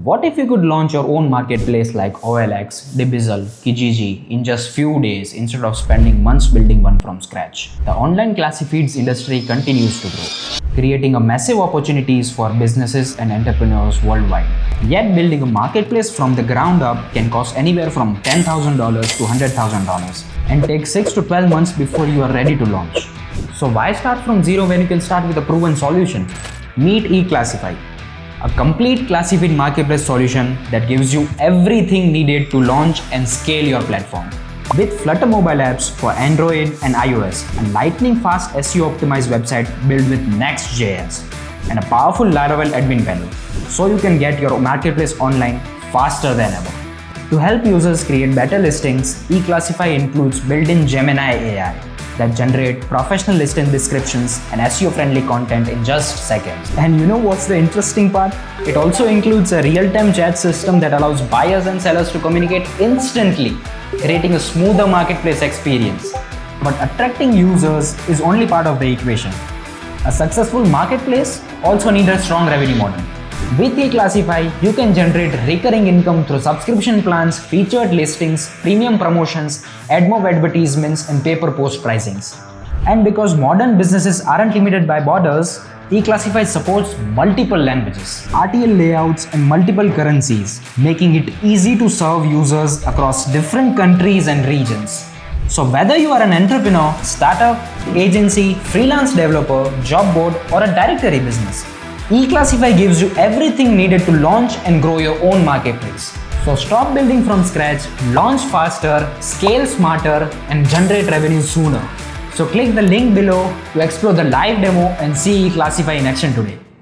What if you could launch your own marketplace like OLX, Dubizzle, Kijiji in just few days instead of spending months building one from scratch? The online classifieds industry continues to grow, creating a massive opportunities for businesses and entrepreneurs worldwide. Yet building a marketplace from the ground up can cost anywhere from $10,000 to $100,000 and take 6 to 12 months before you are ready to launch. So why start from zero when you can start with a proven solution? Meet eClassify, a complete classified marketplace solution that gives you everything needed to launch and scale your platform. With Flutter mobile apps for Android and iOS, a lightning-fast SEO-optimized website built with Next.js, and a powerful Laravel admin panel, so you can get your marketplace online faster than ever. To help users create better listings, eClassify includes built-in Gemini AI that generate professional listing descriptions and SEO-friendly content in just seconds. And you know what's the interesting part? It also includes a real-time chat system that allows buyers and sellers to communicate instantly, creating a smoother marketplace experience. But attracting users is only part of the equation. A successful marketplace also needs a strong revenue model. With eClassify, you can generate recurring income through subscription plans, featured listings, premium promotions, AdMob advertisements, and pay-per-post pricings. And because modern businesses aren't limited by borders, eClassify supports multiple languages, RTL layouts, and multiple currencies, making it easy to serve users across different countries and regions. So whether you are an entrepreneur, startup, agency, freelance developer, job board, or a directory business, eClassify gives you everything needed to launch and grow your own marketplace. So stop building from scratch, launch faster, scale smarter, and generate revenue sooner. So click the link below to explore the live demo and see eClassify in action today.